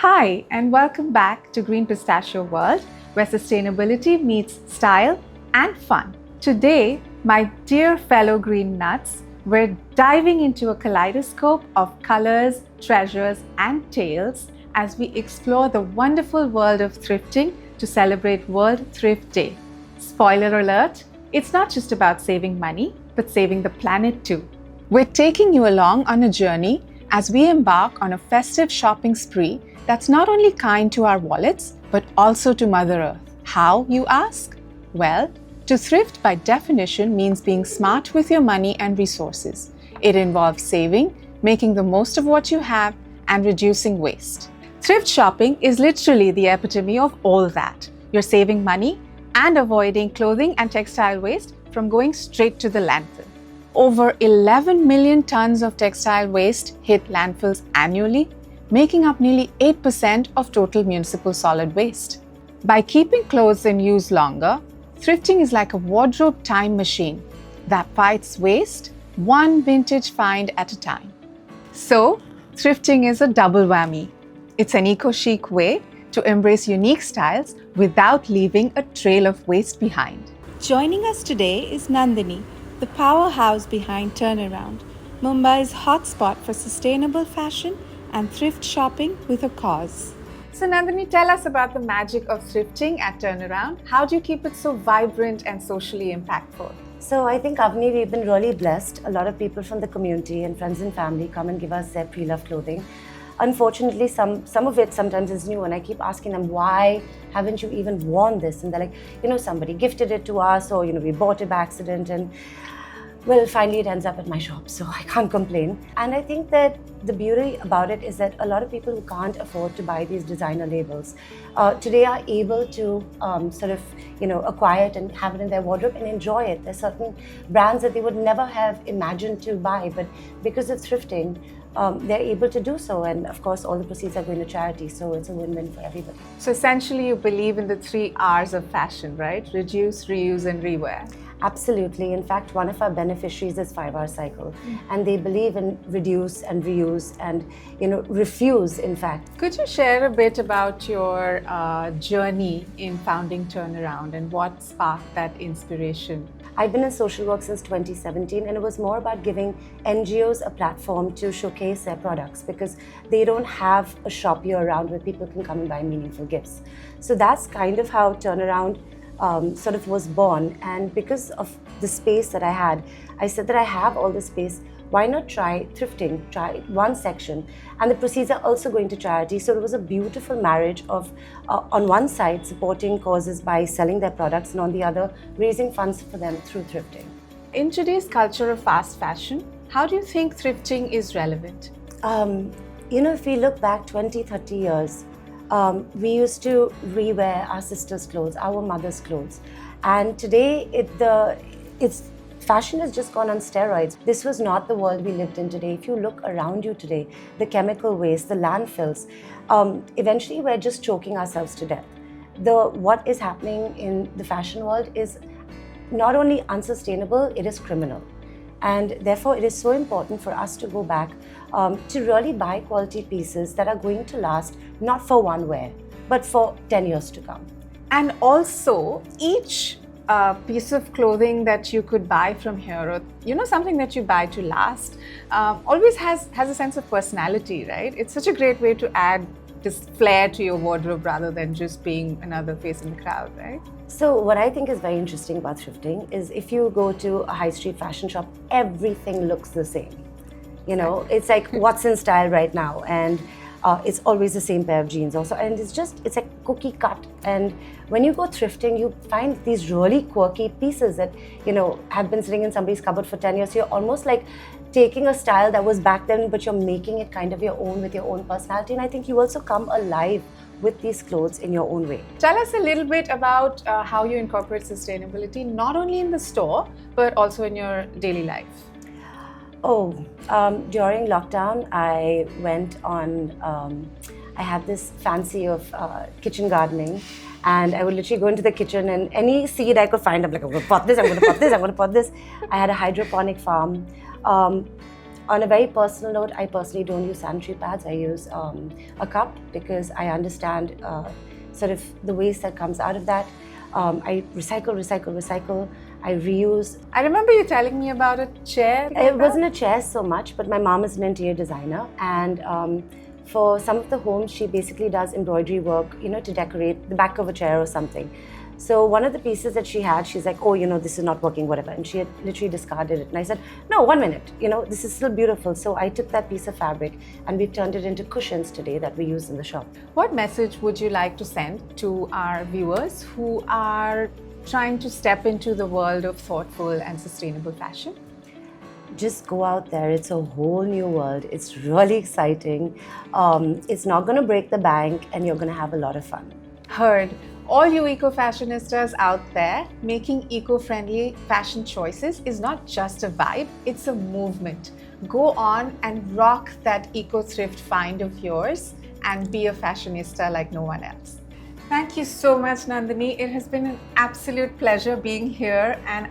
Hi, and welcome back to Green Pistachio World, where sustainability meets style and fun. Today, my dear fellow green nuts, we're diving into a kaleidoscope of colors, treasures, and tales as we explore the wonderful world of thrifting to celebrate World Thrift Day. Spoiler alert, it's not just about saving money, but saving the planet too. We're taking you along on a journey as we embark on a festive shopping spree that's not only kind to our wallets, but also to Mother Earth. How, you ask? Well, to thrift by definition means being smart with your money and resources. It involves saving, making the most of what you have, and reducing waste. Thrift shopping is literally the epitome of all that. You're saving money and avoiding clothing and textile waste from going straight to the landfill. Over 11 million tons of textile waste hit landfills annually, making up nearly 8% of total municipal solid waste. By keeping clothes in use longer, thrifting is like a wardrobe time machine that fights waste one vintage find at a time. So, thrifting is a double whammy. It's an eco-chic way to embrace unique styles without leaving a trail of waste behind. Joining us today is Nandini, the powerhouse behind Turnaround, Mumbai's hotspot for sustainable fashion and thrift shopping with a cause. So Nandini, tell us about the magic of thrifting at Turnaround. How do you keep it so vibrant and socially impactful? So I think, Avni, we've been really blessed. A lot of people from the community and friends and family come and give us their pre-loved clothing. Unfortunately, some of it sometimes is new, and I keep asking them, why haven't you even worn this? And they're like, somebody gifted it to us, or, we bought it by accident, and well, finally it ends up at my shop, so I can't complain. And I think that the beauty about it is that a lot of people who can't afford to buy these designer labels today are able to acquire it and have it in their wardrobe and enjoy it. There's certain brands that they would never have imagined to buy, but because of thrifting, they're able to do so. And of course, all the proceeds are going to charity, so it's a win-win for everybody. So essentially, you believe in the 3 R's of fashion, right? Reduce, reuse, and rewear. Absolutely. In fact, one of our beneficiaries is 5R Cycle, and they believe in reduce and reuse and refuse, in fact. Could you share a bit about your journey in founding Turnaround and what sparked that inspiration? I've been in social work since 2017, and it was more about giving NGOs a platform to showcase their products because they don't have a shop year-round where people can come and buy meaningful gifts. So that's kind of how Turnaround was born. And because of the space that I had, I said that I have all this space, why not try thrifting, try one section, and the proceeds are also going to charity. So it was a beautiful marriage of, on one side, supporting causes by selling their products, and on the other, raising funds for them through thrifting. In today's culture of fast fashion, how do you think thrifting is relevant? If we look back 20, 30 years, we used to rewear our sister's clothes, our mother's clothes. And today, fashion has just gone on steroids. This was not the world we lived in today. If you look around you today, the chemical waste, the landfills, eventually we're just choking ourselves to death. What is happening in the fashion world is not only unsustainable, it is criminal. And therefore, it is so important for us to go back to really buy quality pieces that are going to last not for one wear, but for 10 years to come. And also, each piece of clothing that you could buy from here, or something that you buy to last, always has a sense of personality, right? It's such a great way to add this flair to your wardrobe rather than just being another face in the crowd, right? So what I think is very interesting about thrifting is if you go to a high street fashion shop, everything looks the same. It's like what's in style right now, and it's always the same pair of jeans also, and it's a cookie cut. And when you go thrifting, you find these really quirky pieces that have been sitting in somebody's cupboard for 10 years. So you're almost like taking a style that was back then, but you're making it kind of your own with your own personality. And I think you also come alive with these clothes in your own way. Tell us a little bit about how you incorporate sustainability, not only in the store, but also in your daily life. During lockdown, I went on, I had this fancy of kitchen gardening, and I would literally go into the kitchen and any seed I could find, I'm like, I'm going to pot this, I'm going to pot this, I'm going to pot this. I had a hydroponic farm. On a very personal note, I personally don't use sanitary pads. I use a cup because I understand sort of the waste that comes out of that. I recycle. I reuse. I remember you telling me about a chair. It wasn't a chair so much, but my mom is an interior designer, and for some of the homes, she basically does embroidery work, to decorate the back of a chair or something. So one of the pieces that she had, she's like, oh, this is not working, whatever. And she had literally discarded it. And I said, no, 1 minute, this is still beautiful. So I took that piece of fabric and we've turned it into cushions today that we use in the shop. What message would you like to send to our viewers who are trying to step into the world of thoughtful and sustainable fashion? Just go out there. It's a whole new world. It's really exciting. It's not going to break the bank and you're going to have a lot of fun. Heard. All you eco-fashionistas out there, making eco-friendly fashion choices is not just a vibe, it's a movement. Go on and rock that eco-thrift find of yours and be a fashionista like no one else. Thank you so much, Nandini. It has been an absolute pleasure being here, and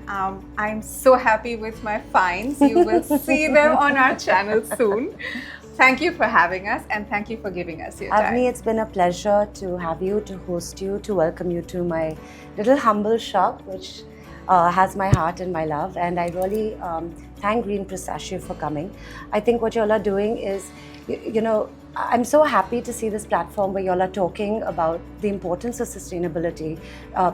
I'm so happy with my finds. You will see them on our channel soon. Thank you for having us, and thank you for giving us your time. Avni, it's been a pleasure to have you, to host you, to welcome you to my little humble shop, which has my heart and my love. And I really thank Green Pistachio for coming. I think what y'all are doing is, I'm so happy to see this platform where y'all are talking about the importance of sustainability,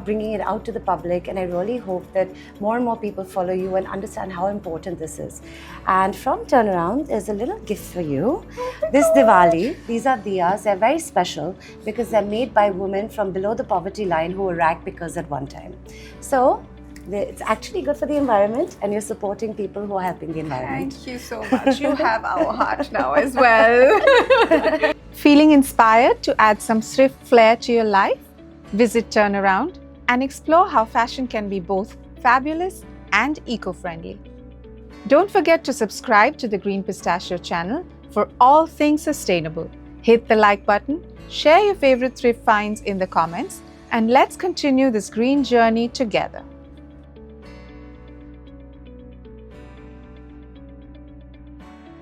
bringing it out to the public, and I really hope that more and more people follow you and understand how important this is. And from Turnaround, there's a little gift for you. This Diwali, these are diyas. They're very special because they're made by women from below the poverty line who were ragpickers at one time. So it's actually good for the environment, and you're supporting people who are helping the environment. Thank you so much. You have our heart now as well. Feeling inspired to add some thrift flair to your life? Visit Turnaround and explore how fashion can be both fabulous and eco-friendly. Don't forget to subscribe to the Green Pistachio channel for all things sustainable. Hit the like button, share your favorite thrift finds in the comments, and let's continue this green journey together.